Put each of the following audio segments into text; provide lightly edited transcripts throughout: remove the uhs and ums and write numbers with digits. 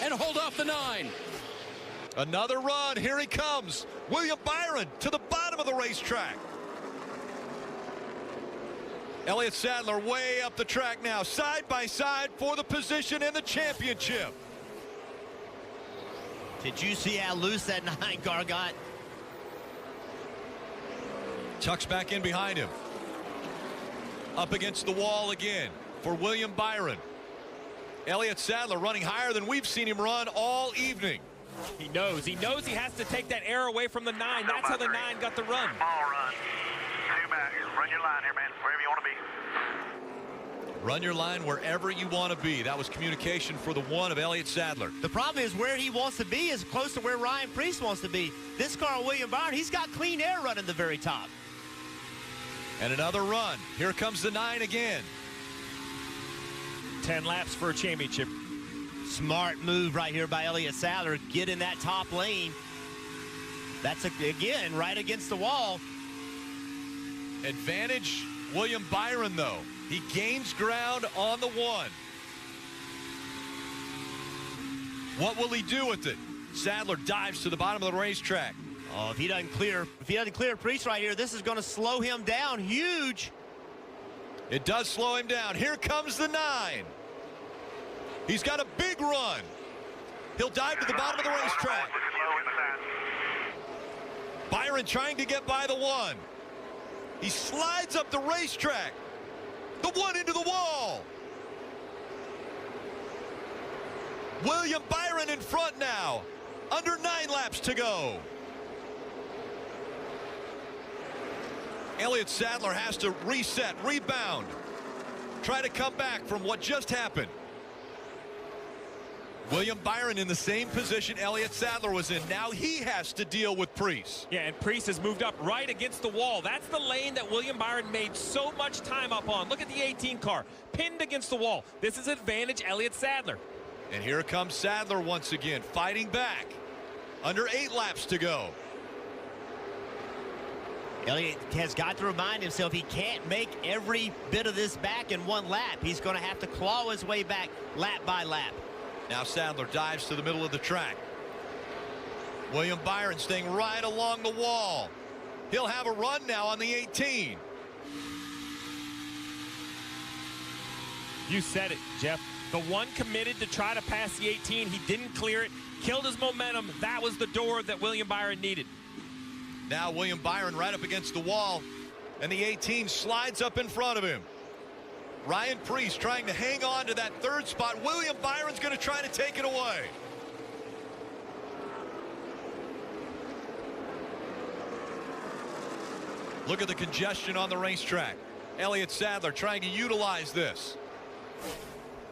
and hold off the 9. Another run. Here he comes. William Byron to the bottom of the racetrack. Elliott Sadler way up the track now, side by side for the position and the championship. Did you see how loose that 9 car got? Tucks back in behind him. Up against the wall again for William Byron. Elliott Sadler running higher than we've seen him run all evening. He knows he has to take that air away from the 9. That's how the 9 got the run. Small run. Stay back. Run your line here, man. Wherever you want to be. Run your line wherever you want to be. That was communication for the 1 of Elliott Sadler. The problem is where he wants to be is close to where Ryan Preece wants to be. This car, William Byron, he's got clean air running the very top. And another run. Here comes the 9 again. 10 laps for a championship. Smart move right here by Elliott Sadler. Get in that top lane. That's, again, right against the wall. Advantage William Byron, though. He gains ground on the 1. What will he do with it? Sadler dives to the bottom of the racetrack. Oh, if he doesn't clear Preece right here, this is going to slow him down huge. It does slow him down. Here comes the 9. He's got a big run. He'll dive to the bottom of the racetrack. Byron trying to get by the 1. He slides up the racetrack. The 1 into the wall. William Byron in front now. Under 9 laps to go. Elliott Sadler has to reset, rebound, try to come back from what just happened. William Byron in the same position Elliott Sadler was in. Now he has to deal with Preece. Yeah, and Preece has moved up right against the wall. That's the lane that William Byron made so much time up on. Look at the 18 car, pinned against the wall. This is advantage Elliott Sadler. And here comes Sadler once again, fighting back. Under 8 laps to go. Elliott has got to remind himself he can't make every bit of this back in 1 lap. He's going to have to claw his way back lap by lap. Now Sadler dives to the middle of the track. William Byron staying right along the wall. He'll have a run now on the 18. You said it, Jeff. The 1 committed to try to pass the 18. He didn't clear it, killed his momentum. That was the door that William Byron needed. Now William Byron right up against the wall, and the 18 slides up in front of him. Ryan Preece trying to hang on to that 3rd spot. William Byron's going to try to take it away. Look at the congestion on the racetrack. Elliott Sadler trying to utilize this.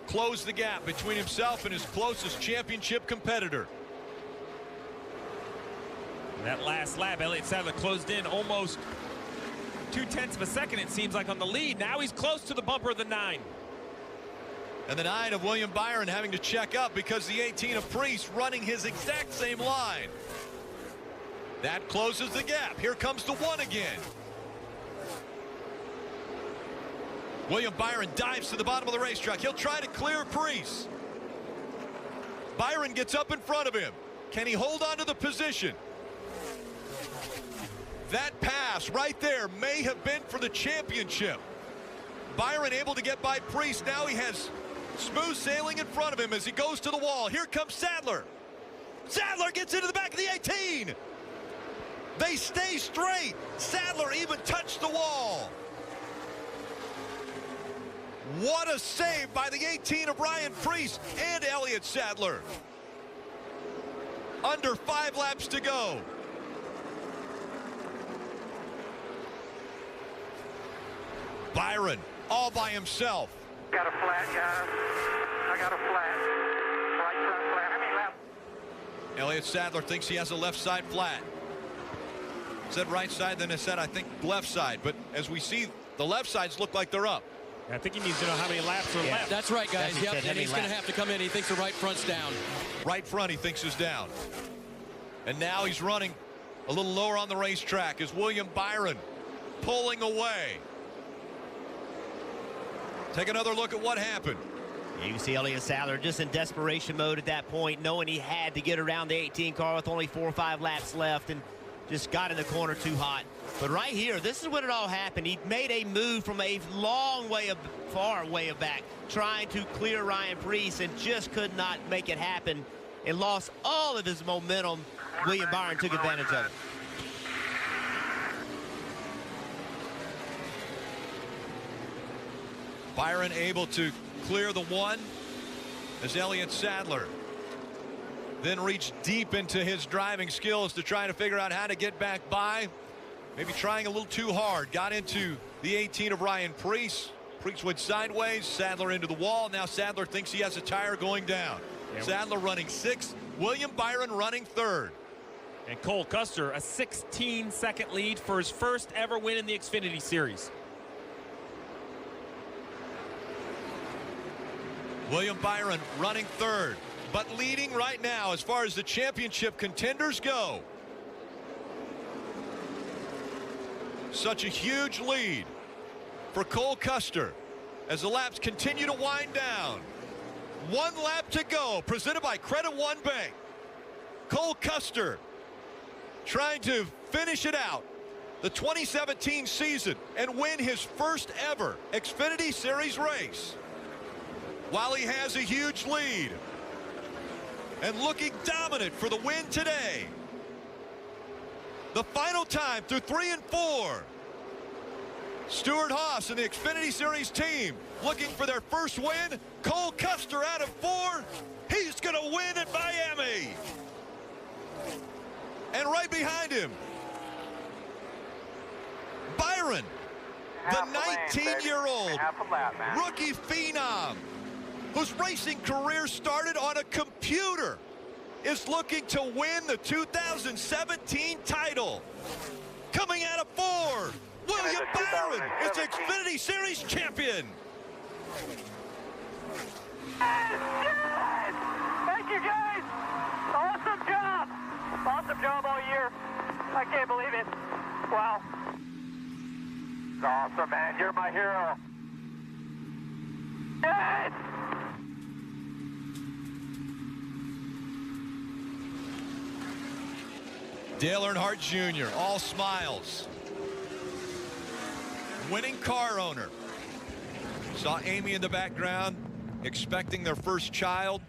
Close the gap between himself and his closest championship competitor. That last lap, Elliott Sadler closed in almost 0.2 of a second, it seems like, on the lead. Now he's close to the bumper of the 9. And the 9 of William Byron having to check up because the 18 of Preece running his exact same line. That closes the gap. Here comes the 1 again. William Byron dives to the bottom of the racetrack. He'll try to clear Preece. Byron gets up in front of him. Can he hold on to the position? That pass right there may have been for the championship. Byron able to get by Preece. Now he has smooth sailing in front of him as he goes to the wall. Here comes Sadler. Sadler gets into the back of the 18. They stay straight. Sadler even touched the wall. What a save by the 18 of Ryan Preece and Elliott Sadler. Under 5 laps to go. Byron all by himself. Got a flat, guys. I got a flat. Right front flat. How many laps? Elliott Sadler thinks he has a left side flat. Said right side, then it said, I think, left side. But as we see, the left sides look like they're up. I think he needs to know how many laps are left. That's right, guys. That's Yep, and he's going to have to come in. He thinks the right front's down. Right front, he thinks, is down. And now he's running a little lower on the racetrack as William Byron pulling away. Take another look at what happened. You can see Elliott Sadler just in desperation mode at that point, knowing he had to get around the 18 car with only 4 or 5 laps left, and just got in the corner too hot. But right here, this is when it all happened. He made a move from a far way back, trying to clear Ryan Preece, and just could not make it happen, and lost all of his momentum. William Byron took advantage of it. Byron able to clear the one as Elliott Sadler then reached deep into his driving skills to try to figure out how to get back by. Maybe trying a little too hard. Got into the 18 of Ryan Preece. Preece went sideways. Sadler into the wall. Now Sadler thinks he has a tire going down. Yeah. Sadler running 6th. William Byron running 3rd. And Cole Custer, a 16-second lead for his first ever win in the Xfinity Series. William Byron running 3rd, but leading right now as far as the championship contenders go. Such a huge lead for Cole Custer as the laps continue to wind down. 1 lap to go, presented by Credit One Bank. Cole Custer trying to finish it out, the 2017 season, and win his first ever Xfinity Series race, while he has a huge lead and looking dominant for the win today. The final time through 3 and 4. Stuart Haas and the Xfinity Series team looking for their first win. Cole Custer out of 4. He's going to win at Miami. And right behind him, Byron, the 19-year-old rookie phenom, whose racing career started on a computer, is looking to win the 2017 title. Coming out of 4, William Byron is the Xfinity Series champion. Thank you, guys. Awesome job. Awesome job all year. I can't believe it. Wow. It's awesome, man. You're my hero. Yes! Dale Earnhardt Jr., all smiles. Winning car owner. Saw Amy in the background, expecting their first child.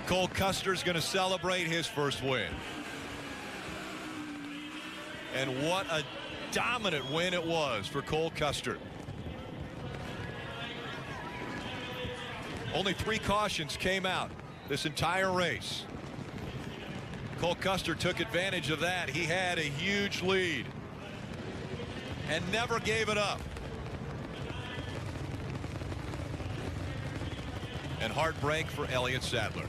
Cole Custer's going to celebrate his first win. And what a dominant win it was for Cole Custer. Only 3 cautions came out this entire race. Cole Custer took advantage of that. He had a huge lead and never gave it up. And heartbreak for Elliott Sadler.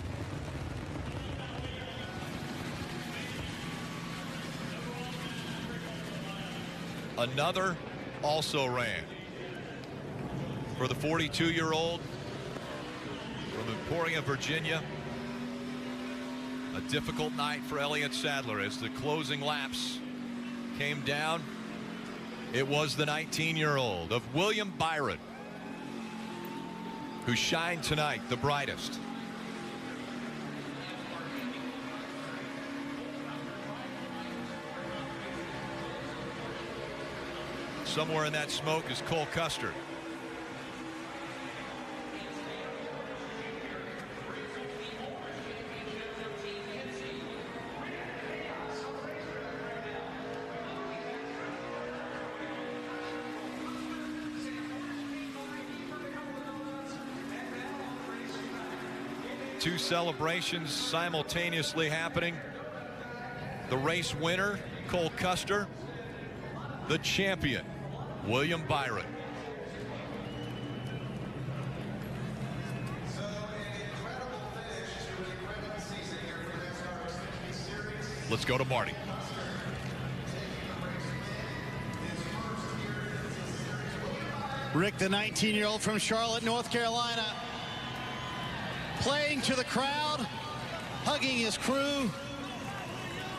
Another also ran for the 42-year-old from Emporia, Virginia. A difficult night for Elliott Sadler as the closing laps came down. It was the 19-year-old of William Byron who shined tonight the brightest. Somewhere in that smoke is Cole Custer. Two celebrations simultaneously happening. The race winner, Cole Custer. The champion, William Byron. Let's go to Marty. Rick, the 19-year-old from Charlotte, North Carolina, playing to the crowd, hugging his crew.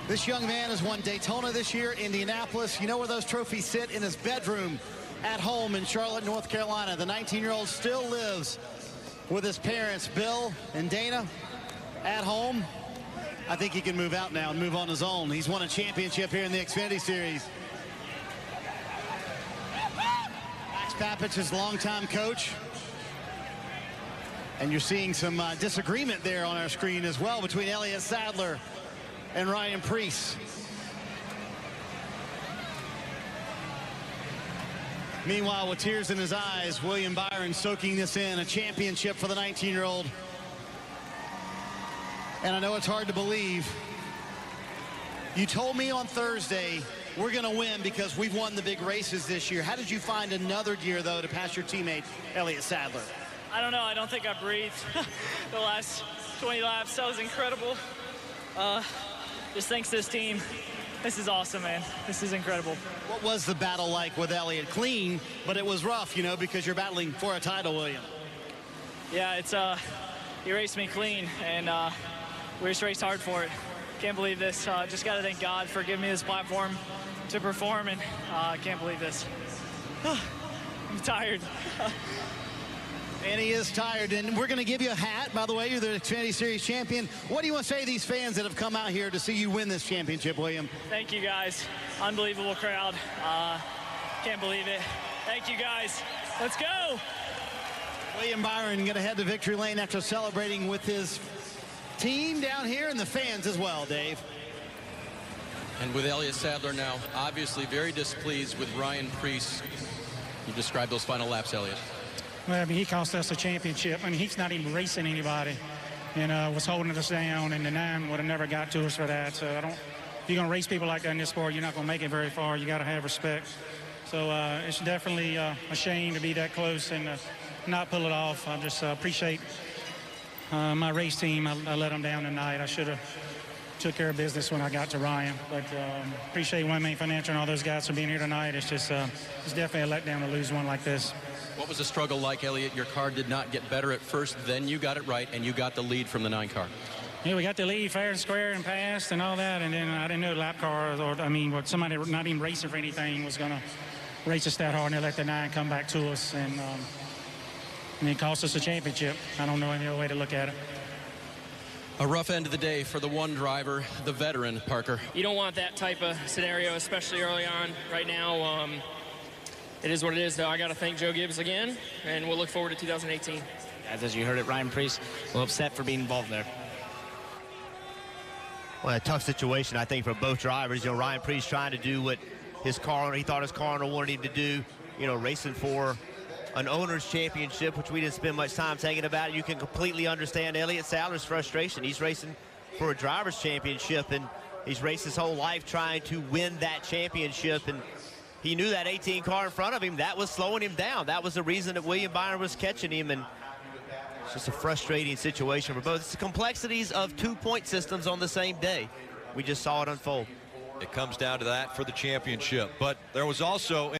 This young man has won Daytona this year, Indianapolis. You know where those trophies sit? In his bedroom at home in Charlotte, North Carolina. The 19-year-old still lives with his parents, Bill and Dana, at home. I think he can move out now and move on his own. He's won a championship here in the Xfinity Series. Max Papich, his longtime coach. And you're seeing some disagreement there on our screen as well between Elliott Sadler and Ryan Preece. Meanwhile, with tears in his eyes, William Byron soaking this in, a championship for the 19-year-old. And I know it's hard to believe. You told me on Thursday, we're going to win because we've won the big races this year. How did you find another gear, though, to pass your teammate, Elliott Sadler? I don't know. I don't think I breathed the last 20 laps. That was incredible. Just thanks to this team. This is awesome, man. This is incredible. What was the battle like with Elliott? Clean, but it was rough, you know, because you're battling for a title, William. Yeah, it's he raced me clean, and we just raced hard for it. Can't believe this. Just got to thank God for giving me this platform to perform, and I can't believe this. I'm tired. And he is tired, and we're going to give you a hat. By the way, you're the Xfinity Series champion. What do you want to say to these fans that have come out here to see you win this championship, William? Thank you, guys. Unbelievable crowd. Can't believe it. Thank you, guys. Let's go. William Byron going to head to victory lane after celebrating with his team down here and the fans as well, Dave. And with Elliott Sadler now, obviously very displeased with Ryan Preece. You described those final laps, Elliott. Well, I mean, he cost us a championship. I mean, he's not even racing anybody, and was holding us down, and the 9 would have never got to us for that. So I don't. If you're going to race people like that in this sport, you're not going to make it very far. You got to have respect. So it's definitely a shame to be that close and not pull it off. I just appreciate my race team. I let them down tonight. I should have took care of business when I got to Ryan, but appreciate One Main Financial and all those guys for being here tonight. It's just it's definitely a letdown to lose one like this. What was the struggle like, Elliott? Your car did not get better at first, then you got it right, and you got the lead from the 9 car. Yeah, we got the lead fair and square and passed and all that, and then I didn't know lap cars, or I mean, what somebody not even racing for anything was going to race us that hard, and they let the 9 come back to us, and it cost us a championship. I don't know any other way to look at it. A rough end of the day for the one driver, the veteran, Parker. You don't want that type of scenario, especially early on. Right now, it is what it is, though. I got to thank Joe Gibbs again, and we'll look forward to 2018. As you heard it, Ryan Preece, well, upset for being involved there. Well, a tough situation, I think, for both drivers. You know, Ryan Preece trying to do what his car owner, he thought his car owner wanted him to do, you know, racing for an owner's championship, which we didn't spend much time thinking about. You can completely understand Elliott Sadler's frustration. He's racing for a driver's championship, and he's raced his whole life trying to win that championship, and he knew that 18 car in front of him, that was slowing him down. That was the reason that William Byron was catching him, and it's just a frustrating situation for both. It's the complexities of 2-point systems on the same day. We just saw it unfold. It comes down to that for the championship, but there was also